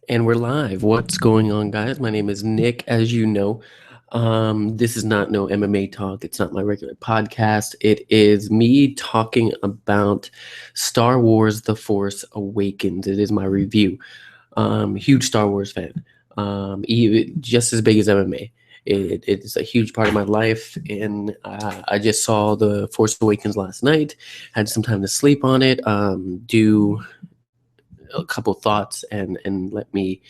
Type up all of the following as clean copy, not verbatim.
And we're live. What's going on, guys? My name is Nick, as you know. This is not no MMA talk. It's not my regular podcast. It is me talking about Star Wars The Force Awakens. It is my review. Huge Star Wars fan. Just as big as MMA. It's a huge part of my life, and I just saw The Force Awakens last night. Had some time to sleep on it. Do a couple thoughts and let me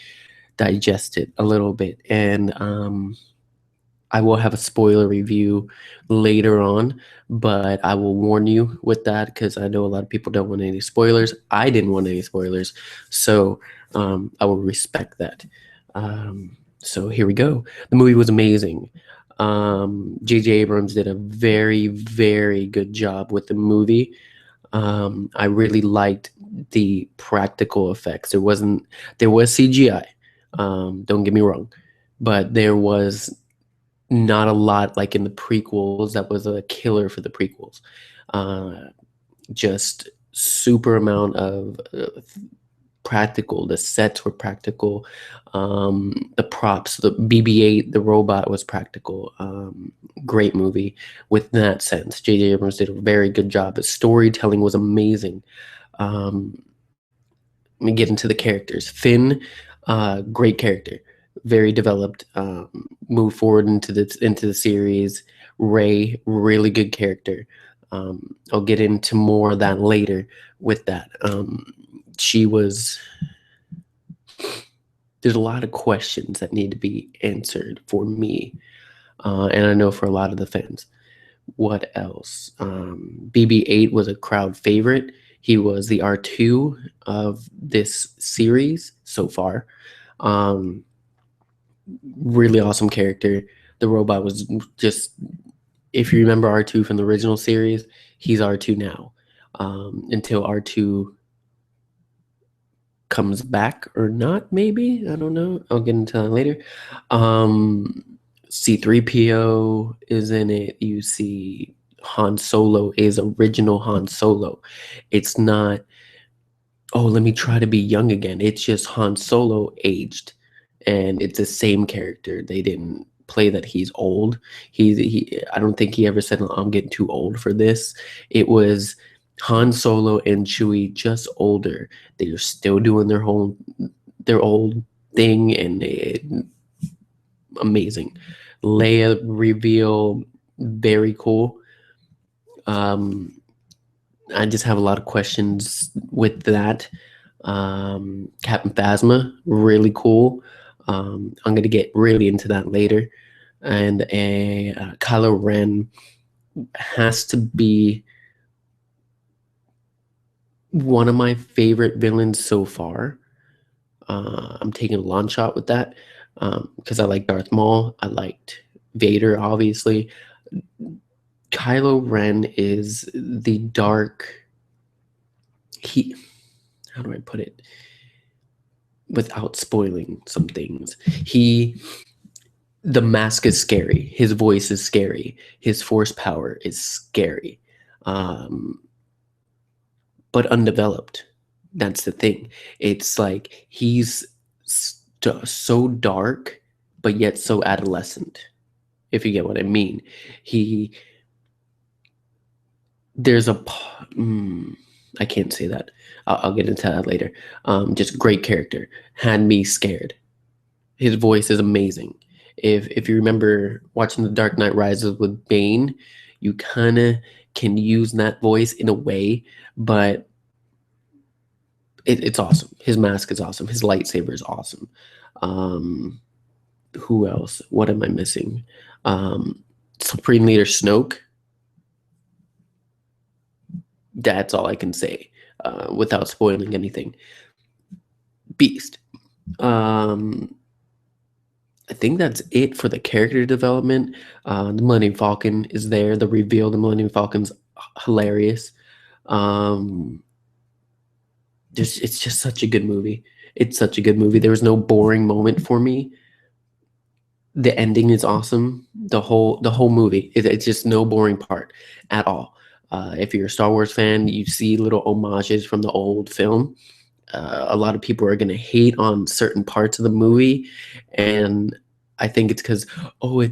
digest it a little bit. And I will have a spoiler review later on, but I will warn you with that because I know a lot of people don't want any spoilers. I didn't want any spoilers, so I will respect that. So here we go. The movie was amazing. J.J. Abrams did a very, very good job with the movie. I really liked the practical effects. There was CGI. Don't get me wrong, but there was not a lot like in the prequels. That was a killer for the prequels. Uh, just super amount of practical. The sets were practical. The props, the BB-8, the robot was practical. Great movie with that sense. J.J. Abrams did a very good job. The storytelling was amazing. Um, Let me get into the characters. Finn, great character, very developed. Move forward into the series. Ray, really good character. I'll get into more of that later. With that, she was. There's a lot of questions that need to be answered for me, and I know for a lot of the fans. What else? BB-8 was a crowd favorite. He was the R2 of this series so far. Um, really awesome character. The robot was just, if you remember R2 from the original series, he's R2 now. Until R2 comes back or not, maybe. I don't know. I'll get into that later. C3PO is in it. You see Han Solo is original Han Solo. It's not, oh, let me try to be young again. It's just Han Solo aged, and it's the same character. They didn't play that he's old. I don't think he ever said, I'm getting too old for this. It was Han Solo and Chewie just older. They're still doing their old thing, and amazing. Leia reveal, very cool. I just have a lot of questions with that. Captain Phasma, really cool. I'm going to get really into that later. And Kylo Ren has to be one of my favorite villains so far. I'm taking a long shot with that because I like Darth Maul. I liked Vader, obviously. Kylo Ren is the dark. How do I put it without spoiling some things? The mask is scary. His voice is scary. His force power is scary, but undeveloped. That's the thing. It's like he's so dark, but yet so adolescent. If you get what I mean, there's a. I can't say that. I'll get into that later. Just great character. Had me scared. His voice is amazing. If you remember watching The Dark Knight Rises with Bane, you kind of can use that voice in a way, but it's awesome. His mask is awesome. His lightsaber is awesome. Who else? What am I missing? Supreme Leader Snoke. That's all I can say without spoiling anything. Beast. I think that's it for the character development. The Millennium Falcon is there. The reveal of the Millennium Falcon's hilarious. It's just such a good movie. It's such a good movie. There was no boring moment for me. The ending is awesome. The whole movie. It's just no boring part at all. If you're a Star Wars fan, you see little homages from the old film. a lot of people are going to hate on certain parts of the movie, and I think it's because, oh,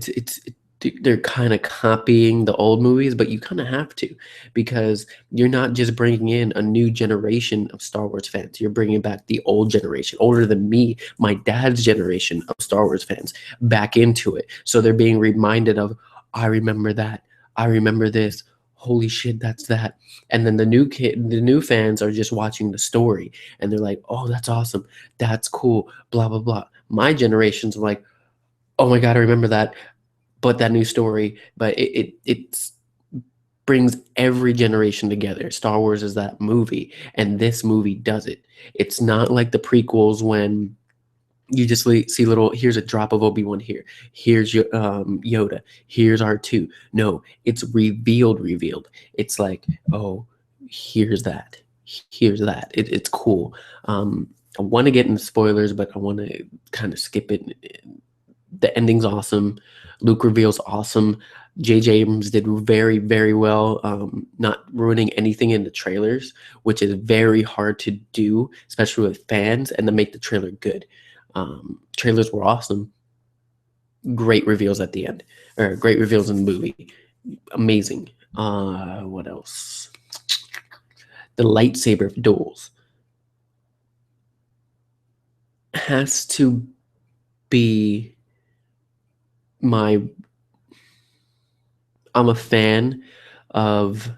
they're kind of copying the old movies, but you kind of have to, because you're not just bringing in a new generation of Star Wars fans. You're bringing back the old generation, older than me, my dad's generation of Star Wars fans, back into it. So they're being reminded of, I remember that. I remember this. Holy shit, that's that. And then the new fans are just watching the story, and they're like, oh, that's awesome. That's cool. Blah, blah, blah. My generation's like, oh my God, I remember that. But that new story, but it brings every generation together. Star Wars is that movie, and this movie does it. It's not like the prequels when you just see little, here's a drop of Obi-Wan here, here's your Yoda, here's R2. No, it's revealed. It's like, oh, here's that, it's cool. I want to get into spoilers, but I want to kind of skip it. The ending's awesome. Luke reveals awesome. J.J. Abrams did very, very well, not ruining anything in the trailers, which is very hard to do, especially with fans, and to make the trailer good. Trailers were awesome. Great reveals at the end, or great reveals in the movie. Amazing. What else? The lightsaber duels has to be I'm a fan of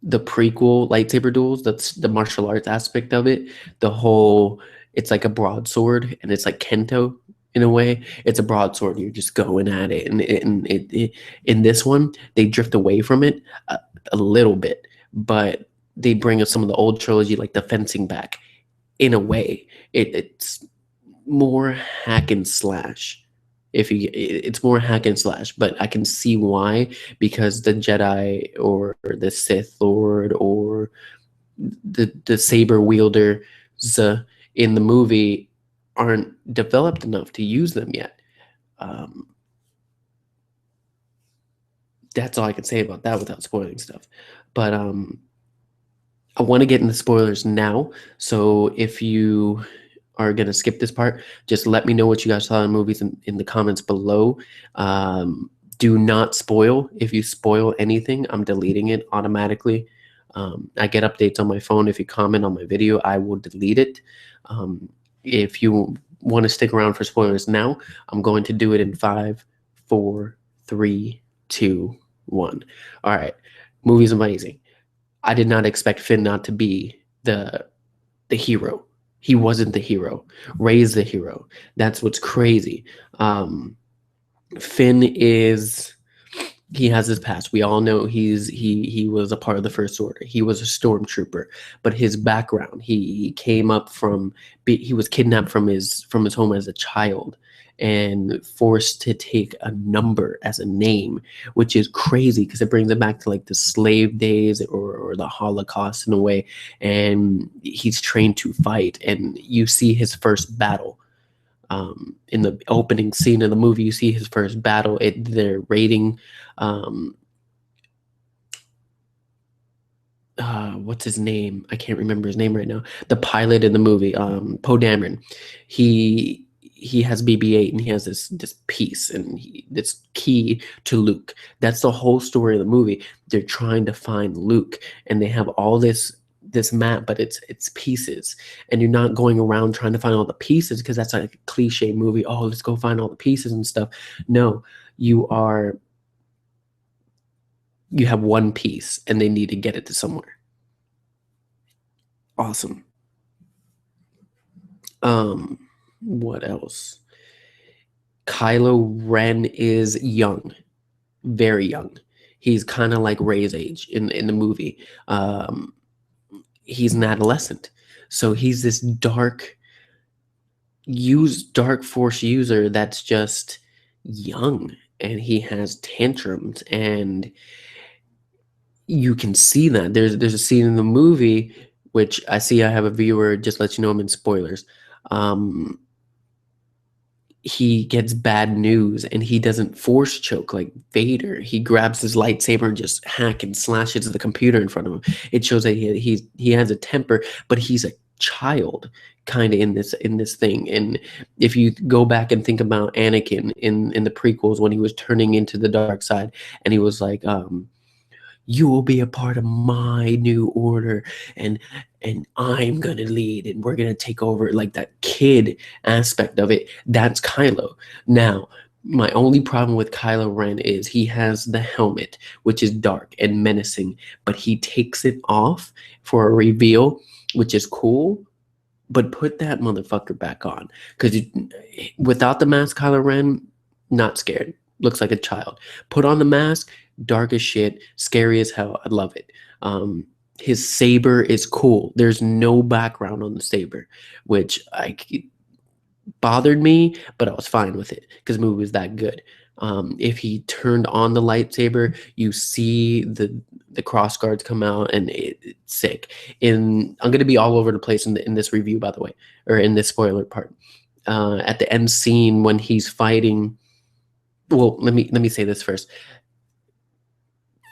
the prequel lightsaber duels. That's the martial arts aspect of it. The whole, it's like a broadsword, and it's like Kento in a way. It's a broadsword. You're just going at it, and in this one, they drift away from it a little bit, but they bring us some of the old trilogy, like the fencing back. In a way, it's more hack and slash. It's more hack and slash, but I can see why, because the Jedi or the Sith Lord or the saber wielder in the movie aren't developed enough to use them yet. That's all I can say about that without spoiling stuff. But I want to get into spoilers now. So if you are going to skip this part, just let me know what you guys saw in movies in the comments below. Do not spoil. If you spoil anything, I'm deleting it automatically. I get updates on my phone. If you comment on my video, I will delete it. If you want to stick around for spoilers now, I'm going to do it in 5, 4, 3, 2, 1. All right. Movie's amazing. I did not expect Finn not to be the hero. He wasn't the hero. Rey's the hero. That's what's crazy. Finn he has his past. We all know he was a part of the First Order. He was a stormtrooper, but his background, he came up from, he was kidnapped from his home as a child and forced to take a number as a name, which is crazy because it brings it back to like the slave days or the Holocaust in a way. And he's trained to fight, and you see his first battle. In the opening scene of the movie, you see his first battle. They're raiding, what's his name? I can't remember his name right now. The pilot in the movie, Poe Dameron. He has BB-8, and he has this piece, and this key to Luke. That's the whole story of the movie. They're trying to find Luke, and they have all this map, but it's pieces, and you're not going around trying to find all the pieces, because that's like a cliche movie. Oh, let's go find all the pieces and stuff. No, you have one piece, and they need to get it to somewhere. Awesome. What else? Kylo Ren is young, very young. He's kind of like Rey's age in the movie. He's an adolescent, so he's this dark force user that's just young, and he has tantrums, and you can see that. There's a scene in the movie, which I see I have a viewer, just let you know I'm in spoilers. He gets bad news, and he doesn't force choke like Vader. He grabs his lightsaber and just hack and slashes the computer in front of him. It shows that he has a temper, but he's a child kind of in this thing. And if you go back and think about Anakin in the prequels when he was turning into the dark side, and he was like, you will be a part of my new order, and I'm gonna lead, and we're gonna take over, like that kid aspect of it. That's Kylo. Now, my only problem with Kylo Ren is he has the helmet, which is dark and menacing, but he takes it off for a reveal, which is cool. But put that motherfucker back on, because without the mask, Kylo Ren, not scared. Looks like a child. Put on the mask, dark as shit, scary as hell. I love it. His saber is cool. There's no background on the saber, which bothered me, but I was fine with it because the movie was that good. If he turned on the lightsaber, you see the cross guards come out, and it's sick. I'm gonna be all over the place in this review, by the way, or in this spoiler part. At the end scene when he's fighting, well, let me say this first.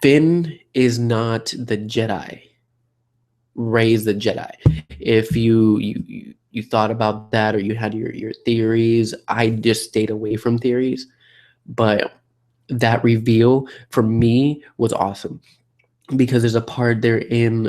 Finn is not the Jedi. Rey's the Jedi. If you thought about that, or you had your theories, I just stayed away from theories. But that reveal for me was awesome, because there's a part there in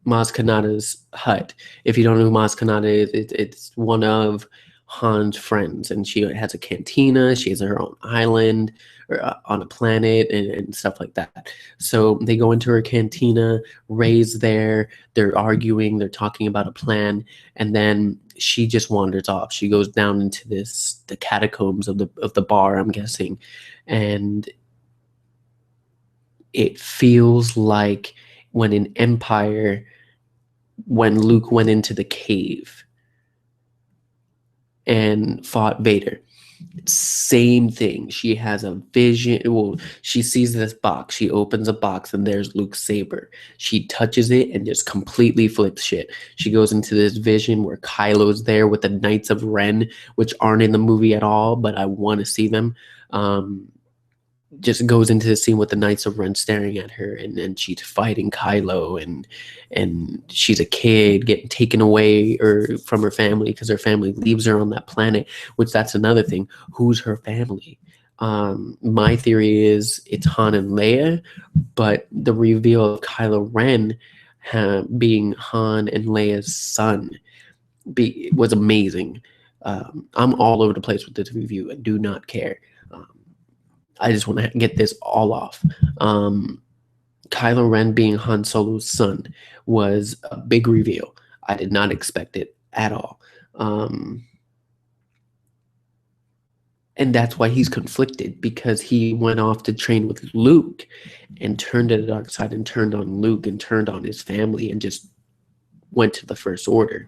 Maz Kanata's hut. If you don't know who Maz Kanata is, it's one of Han's friends, and she has a cantina. She has her own island, or on a planet, and stuff like that. So they go into her cantina. Rey's there. They're arguing. They're talking about a plan, and then she just wanders off. She goes down into the catacombs of the bar, I'm guessing, and it feels like when in Empire, when Luke went into the cave and fought Vader. Same thing. She has a vision. Well, she sees this box. She opens a box, and there's Luke's saber. She touches it and just completely flips shit. She goes into this vision where Kylo's there with the Knights of Ren, which aren't in the movie at all, but I want to see them. Just goes into the scene with the Knights of Ren staring at her, and then she's fighting Kylo, and she's a kid getting taken away or from her family because her family leaves her on that planet, which that's another thing. Who's her family? My theory is it's Han and Leia, but the reveal of Kylo Ren being Han and Leia's son was amazing. I'm all over the place with this review. I do not care. I just want to get this all off. Kylo Ren being Han Solo's son was a big reveal. I did not expect it at all. And that's why he's conflicted, because he went off to train with Luke and turned to the dark side and turned on Luke and turned on his family and just went to the First Order.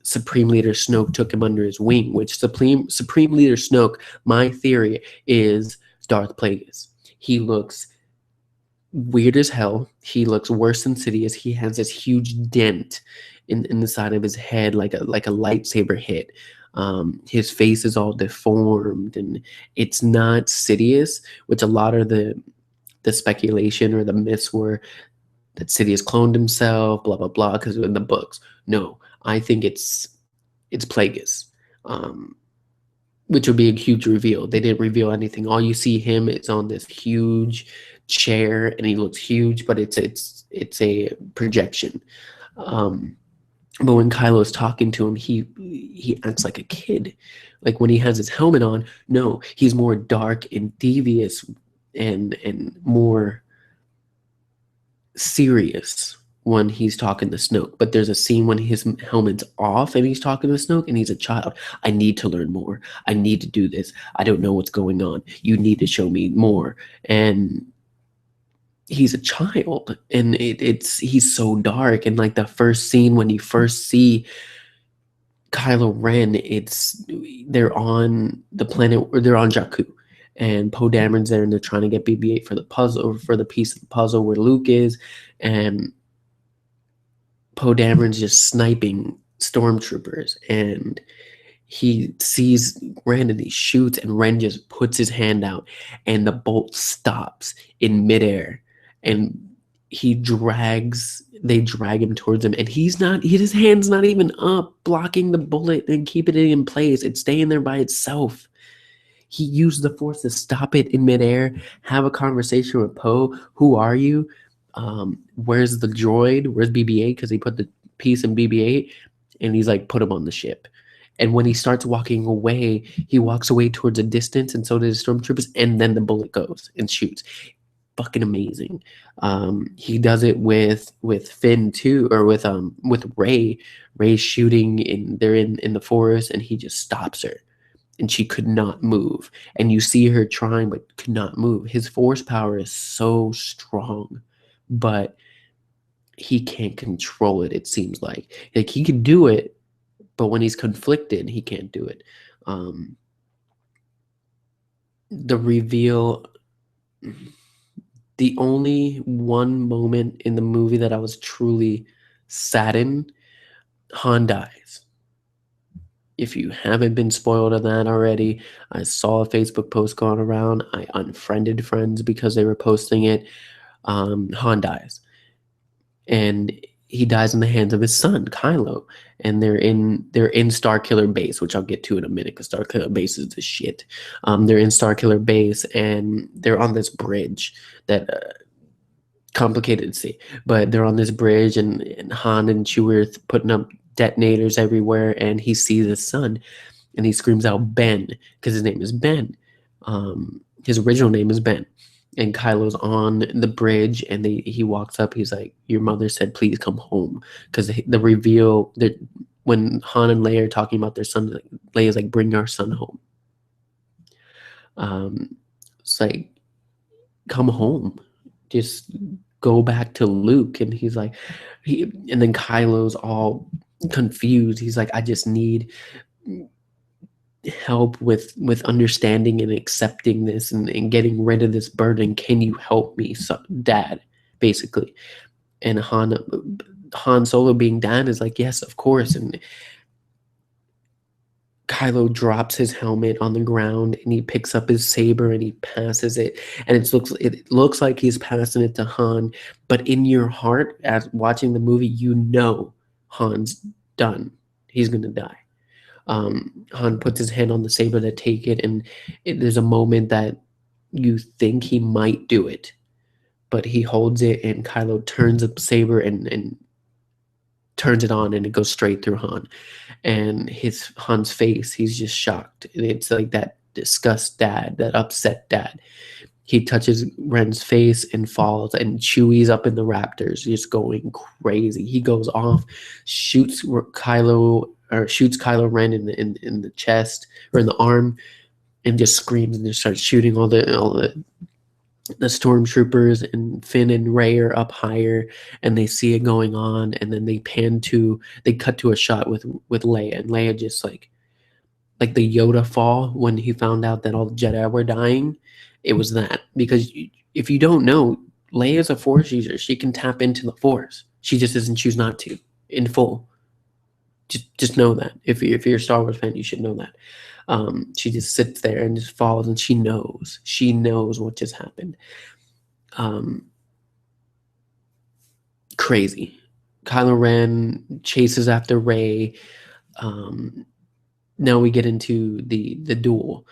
Supreme Leader Snoke took him under his wing, which Supreme Leader Snoke, my theory, is Darth Plagueis. He looks weird as hell. He looks worse than Sidious. He has this huge dent in the side of his head, like a lightsaber hit. His face is all deformed, and it's not Sidious, which a lot of the speculation or the myths were that Sidious cloned himself, blah blah blah, because in the books. No, I think it's Plagueis, which would be a huge reveal. They didn't reveal anything. All you see him is on this huge chair, and he looks huge, but it's a projection. But when Kylo's talking to him, he acts like a kid. Like when he has his helmet on, no, he's more dark and devious and more serious when he's talking to Snoke. But there's a scene when his helmet's off and he's talking to Snoke, and he's a child. I need to learn more. I need to do this. I don't know what's going on. You need to show me more. And he's a child, and he's so dark. And like the first scene when you first see Kylo Ren, they're on the planet, or they're on Jakku, and Poe Dameron's there, and they're trying to get BB-8 for the puzzle, for the piece of the puzzle where Luke is, and Poe Dameron's just sniping stormtroopers, and he sees Ren and he shoots, and Ren just puts his hand out, and the bolt stops in midair, and they drag him towards him, and his hand's not even up blocking the bullet and keeping it in place. It's staying there by itself. He used the force to stop it in midair, have a conversation with Poe. Who are you? Where's the droid? Where's BB-8? Because he put the piece in BB-8, and he's like, put him on the ship. And when he starts walking away, he walks away towards a distance, and so do the stormtroopers. And then the bullet goes and shoots. Fucking amazing. He does it with Finn too, or with Rey. Rey's shooting, and they're in the forest, and he just stops her, and she could not move. And you see her trying, but could not move. His force power is so strong, but he can't control it. It seems like he can do it, but when he's conflicted, he can't do it. The reveal. The only one moment in the movie that I was truly saddened, Han dies. If you haven't been spoiled on that already, I saw a Facebook post going around. I unfriended friends because they were posting it. Han dies. And he dies in the hands of his son, Kylo. And they're in Starkiller Base, which I'll get to in a minute because Starkiller Base is the shit. They're in Starkiller Base, and they're on this bridge that complicated to see, but they're on this bridge, and Han and Chewie are putting up detonators everywhere, and he sees his son, and he screams out Ben because his name is Ben. His original name is Ben. And Kylo's on the bridge, and he walks up. He's like, "Your mother said, please come home." Because the reveal that when Han and Leia are talking about their son, like, Leia's like, "Bring our son home." It's like, come home. Just go back to Luke. And he's like, and then Kylo's all confused. He's like, "I just need help with understanding and accepting this and getting rid of this burden. Can you help me, Dad?" Basically. And Han Solo, being Dad, is like, "Yes, of course." And Kylo drops his helmet on the ground, and he picks up his saber and he passes it, and it looks like he's passing it to Han, but in your heart, as watching the movie, you know Han's done. He's gonna die. Han puts his hand on the saber to take it, and there's a moment that you think he might do it, but he holds it, and Kylo turns the saber and turns it on, and it goes straight through Han. And Han's face, he's just shocked. And it's like that disgust dad, that upset dad. He touches Ren's face and falls, and Chewie's up in the Raptors, just going crazy. He goes off, shoots Kylo Ren in the chest or in the arm, and just screams and just starts shooting all the stormtroopers. And Finn and Rey are up higher, and they see it going on, and then they cut to a shot with Leia, and Leia just like the Yoda fall when he found out that all the Jedi were dying. It was that, because if you don't know, Leia's a Force user. She can tap into the Force. She just doesn't choose not to in full. Just know that. If you're a Star Wars fan, you should know that. She just sits there and just falls, and she knows what just happened. Crazy. Kylo Ren chases after Rey. Now we get into the duel.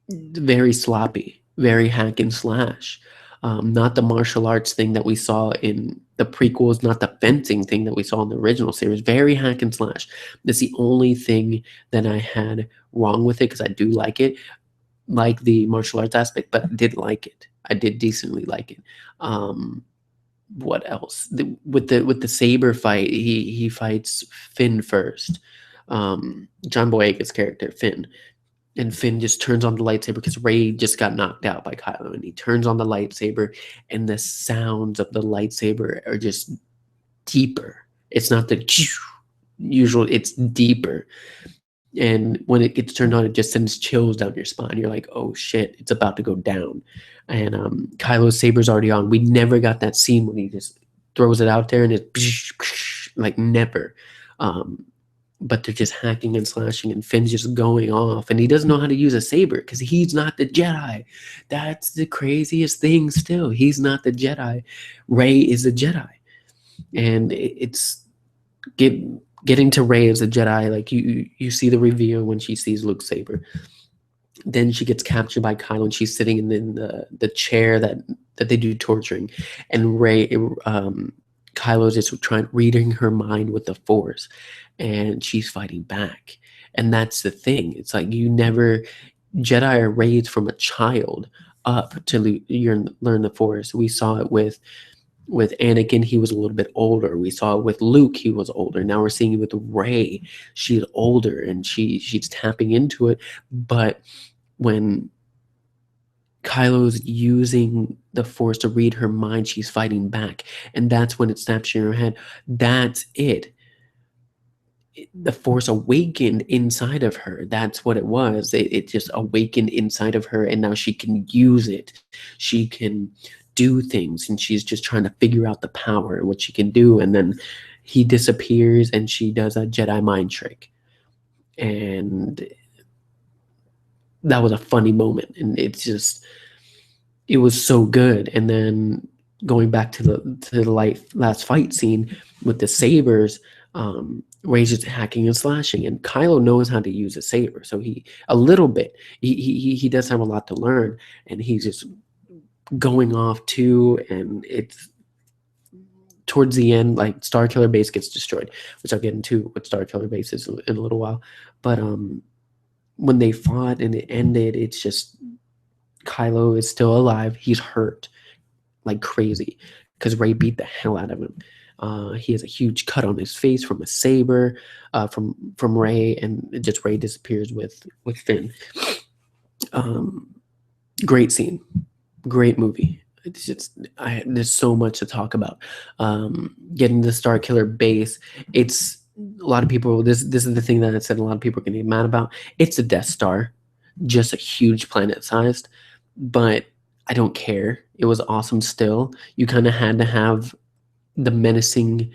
Very sloppy, very hack and slash. Not the martial arts thing that we saw in the prequels, not the fencing thing that we saw in the original series. Very hack and slash. That's the only thing that I had wrong with it, because I do like it, like the martial arts aspect, but I did like it. I did decently like it. What else? With the saber fight, he fights Finn first. John Boyega's character, Finn. And Finn just turns on the lightsaber because Rey just got knocked out by Kylo, and he turns on the lightsaber, and the sounds of the lightsaber are just deeper. It's not the usual, it's deeper. And when it gets turned on, it just sends chills down your spine. You're like, oh shit, it's about to go down. And Kylo's saber's already on. We never got that scene when he just throws it out there and it's like never. but they're just hacking and slashing, and Finn's just going off, and he doesn't know how to use a saber because he's not the Jedi. That's the craziest thing. Still, he's not the Jedi. Rey is a Jedi, and it's get, getting to Rey as a Jedi. Like you see the reveal when she sees Luke's saber. Then she gets captured by Kylo, and she's sitting in the chair that they do torturing, and Kylo's just trying reading her mind with the Force, and she's fighting back. And that's the thing. It's like you never Jedi are raised from a child up to learn the Force. We saw it with Anakin, he was a little bit older. We saw it with Luke, he was older. Now we're seeing it with Rey. She's older and she's tapping into it. But when Kylo's using the Force to read her mind, she's fighting back. And that's when it snaps in her head. That's it. The Force awakened inside of her. That's what it was. It just awakened inside of her, and now she can use it. She can do things, and she's just trying to figure out the power and what she can do. And then he disappears, and she does a Jedi mind trick. And that was a funny moment, and it was so good. And then going back to the last fight scene with the sabers, Rey's just hacking and slashing, and Kylo knows how to use a saber, so he does have a lot to learn, and he's just going off too. And it's towards the end, like Starkiller Base gets destroyed, which I'll get into what Starkiller Base is in a little while. But when they fought and it ended, it's just Kylo is still alive. He's hurt like crazy because Rey beat the hell out of him. He has a huge cut on his face from a saber from Rey, and just Rey disappears with Finn. Great scene, great movie. It's just there's so much to talk about. Getting the Starkiller Base, it's a lot of people. This is the thing that I said a lot of people are gonna get mad about. It's a Death Star, just a huge planet sized, but I don't care. It was awesome still. You kind of had to have the menacing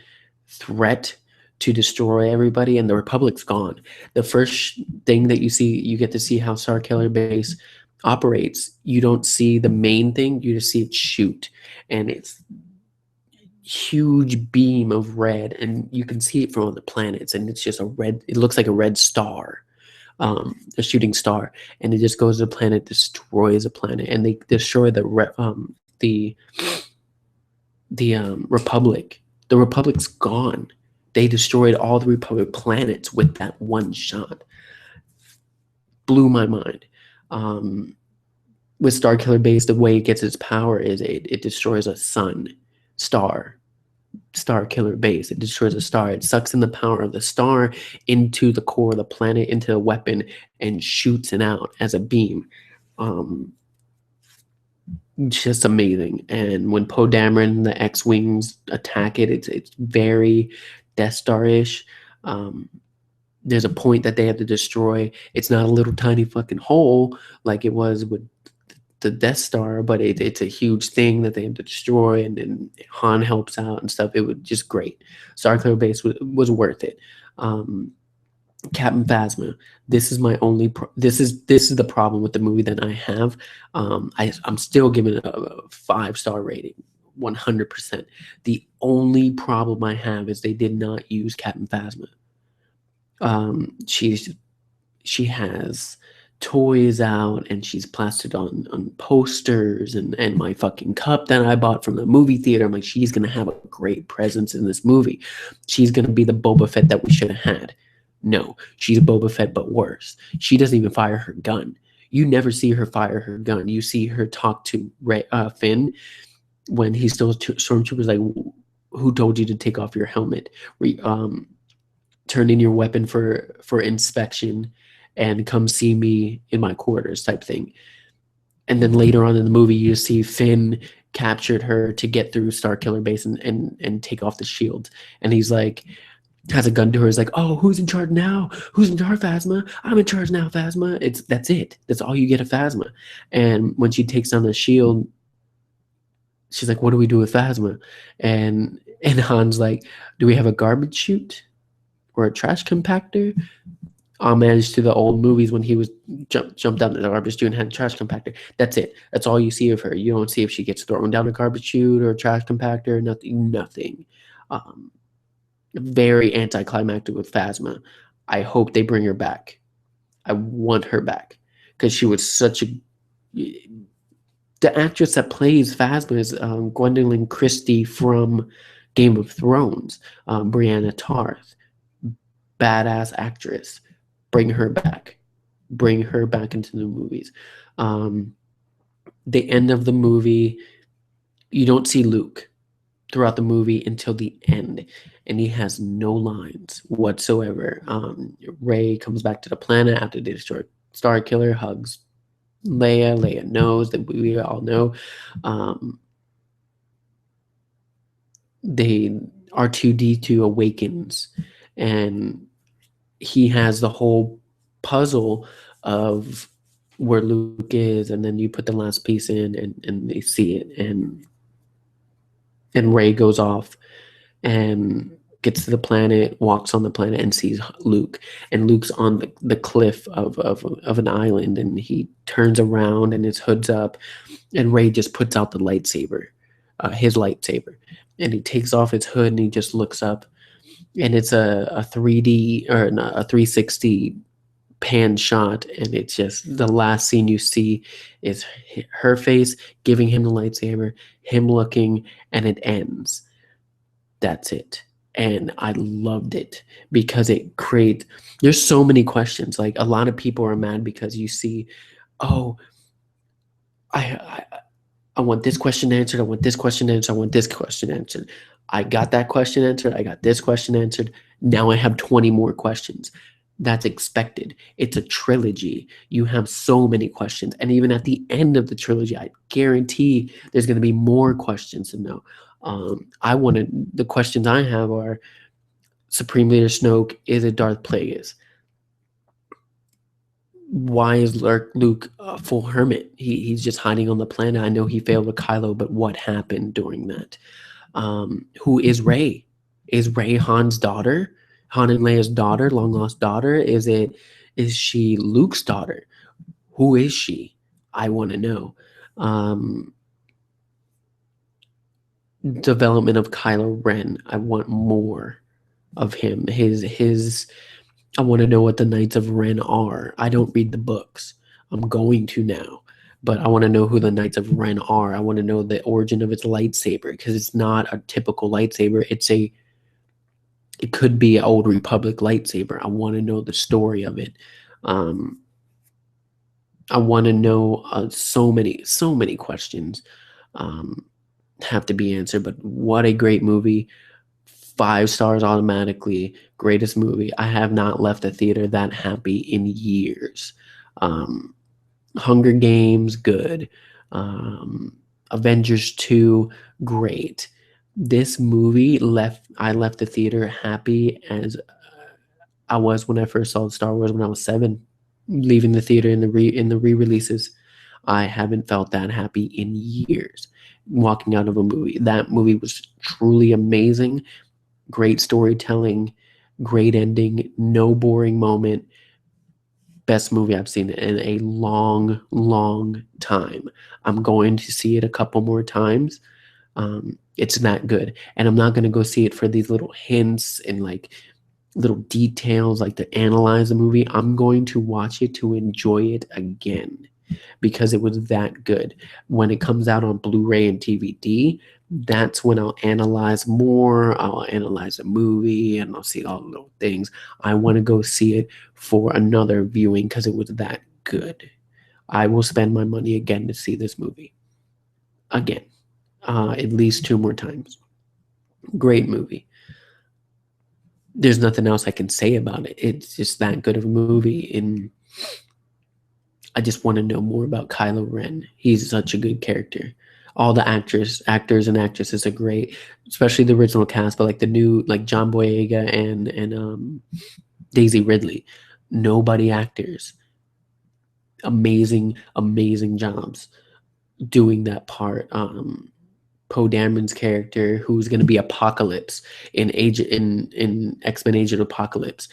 threat to destroy everybody, and the Republic's gone. The first thing that you get to see how Starkiller Base operates. You don't see the main thing, you just see it shoot, and it's huge beam of red, and you can see it from all the planets, and it's just it looks like a red star, a shooting star, and it just goes to the planet, destroys a planet, and they destroy the Republic. The Republic's gone. They destroyed all the Republic planets with that one shot. Blew my mind. With Starkiller Base, the way it gets its power is it destroys a Starkiller Base. It destroys a star. It sucks in the power of the star into the core of the planet, into a weapon, and shoots it out as a beam. Just amazing. And when Poe Dameron, the X-Wings attack it, it's very Death Star-ish. There's a point that they have to destroy. It's not a little tiny fucking hole like it was with the Death Star, but it's a huge thing that they have to destroy, and then Han helps out and stuff. It was just great. Starkiller Base was worth it. Captain Phasma. This is my only. This is the problem with the movie that I have. I'm still giving it a 5-star rating, 100%. The only problem I have is they did not use Captain Phasma. She has toys out, and she's plastered on posters, and my fucking cup that I bought from the movie theater. I'm like, she's gonna have a great presence in this movie. She's gonna be the Boba Fett that we should have had. No, she's Boba Fett, but worse. She doesn't even fire her gun. You never see her fire her gun. You see her talk to Finn when he's still stormtroopers, like, who told you to take off your helmet? Turn in your weapon for inspection, and come see me in my quarters type thing. And then later on in the movie, you see Finn captured her to get through Starkiller Base and take off the shield. And he's like, has a gun to her. He's like, oh, who's in charge now? Who's in charge, Phasma? I'm in charge now, Phasma. That's it. That's all you get of Phasma. And when she takes down the shield, she's like, what do we do with Phasma? And Han's like, do we have a garbage chute? or a trash compactor. Homage to the old movies when he was jumped down the garbage chute and had a trash compactor. That's it. That's all you see of her. You don't see if she gets thrown down a garbage chute or a trash compactor. Nothing. Nothing. Um, Very anticlimactic with Phasma. I hope they bring her back. I want her back because she was such a. The actress that plays Phasma is Gwendolyn Christie from Game of Thrones. Brianna Tarth, badass actress. Bring her back. Bring her back into the movies. Um, the end of the movie, you don't see Luke throughout the movie until the end, and he has no lines whatsoever. Rey comes back to the planet after they destroy Star Killer, hugs Leia. Leia knows that we all know. Um, they R2D2 awakens, and he has the whole puzzle of where Luke is, and then you put the last piece in, and they see it, and Rey goes off and gets to the planet, walks on the planet, and sees Luke. And Luke's on the cliff of an island, and he turns around, and his hood's up, and Rey just puts out the lightsaber, his lightsaber, and he takes off his hood, and he just looks up, and it's a 3D or a 360 pan shot, and it's just the last scene you see is her face giving him the lightsaber, him looking, and it ends. That's it. And I loved it because it creates, there's so many questions. Like, a lot of people are mad because you see, oh, I I want this question answered. I want this question answered. I want this question answered. I got that question answered. I got this question answered. Now I have 20 more questions. That's expected. It's a trilogy. You have so many questions. And even at the end of the trilogy, I guarantee there's going to be more questions to know. The questions I have are, Supreme Leader Snoke, is it Darth Plagueis? Why is Luke a full hermit? He's just hiding on the planet. I know he failed with Kylo, but what happened during that? Who is Rey? Is Rey Han's daughter? Han and Leia's daughter, long lost daughter? Is she Luke's daughter? Who is she? I want to know. Development of Kylo Ren. I want more of him. I want to know what the Knights of Ren are. I don't read the books. I'm going to now. But I want to know who the Knights of Ren are. I want to know the origin of its lightsaber, because it's not a typical lightsaber. It could be an old Republic lightsaber. I want to know the story of it. I want to know so many questions have to be answered. But what a great movie. 5 stars automatically. Greatest movie. I have not left a theater that happy in years. Hunger Games, good. Avengers 2, great. This movie I left the theater happy as I was when I first saw Star Wars when I was 7, leaving the theater in the re-releases. I haven't felt that happy in years walking out of a movie. That movie was truly amazing. Great storytelling, great ending, no boring moment. Best movie I've seen in a long time. I'm going to see it a couple more times. It's that good. And I'm not going to go see it for these little hints and like little details, like to analyze the movie. I'm going to watch it to enjoy it again because it was that good. When it comes out on Blu-ray and DVD, that's when I'll analyze more. I'll analyze a movie and I'll see all the little things. I want to go see it for another viewing because it was that good. I will spend my money again to see this movie. Again. At least 2 more times. Great movie. There's nothing else I can say about it. It's just that good of a movie, and I just want to know more about Kylo Ren. He's such a good character. All the actors and actresses are great, especially the original cast, but like the new, like John Boyega and Daisy Ridley. Nobody actors. Amazing jobs doing that part. Poe Dameron's character, who's going to be Apocalypse in X-Men Age of Apocalypse.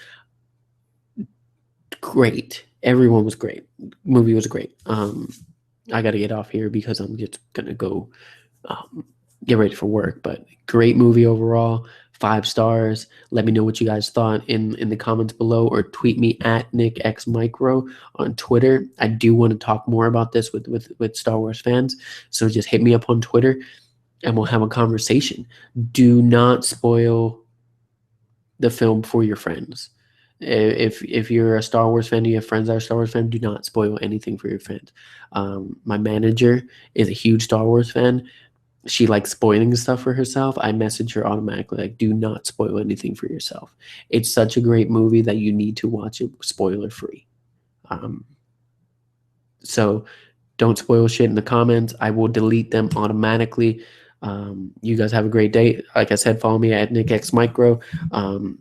Great. Everyone was great. Movie was great. I got to get off here because I'm just gonna go get ready for work. But great movie overall. 5 stars. Let me know what you guys thought in the comments below, or tweet me at NickXMicro on Twitter. I do want to talk more about this with Star Wars fans, so just hit me up on Twitter and we'll have a conversation. Do not spoil the film for your friends. If you're a Star Wars fan, you have friends that are Star Wars fans, do not spoil anything for your friends. My manager is a huge Star Wars fan. She likes spoiling stuff for herself. I message her automatically, like, do not spoil anything for yourself. It's such a great movie that you need to watch it spoiler free. So don't spoil shit in the comments. I will delete them automatically. You guys have a great day. Like I said, follow me at NickXMicro.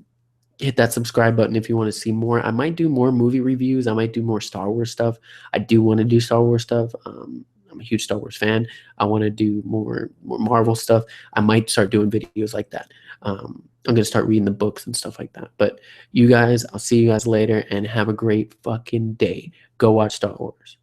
Hit that subscribe button if you want to see more. I might do more movie reviews. I might do more Star Wars stuff. I do want to do Star Wars stuff. I'm a huge Star Wars fan. I want to do more Marvel stuff. I might start doing videos like that. I'm going to start reading the books and stuff like that. But you guys, I'll see you guys later, and have a great fucking day. Go watch Star Wars.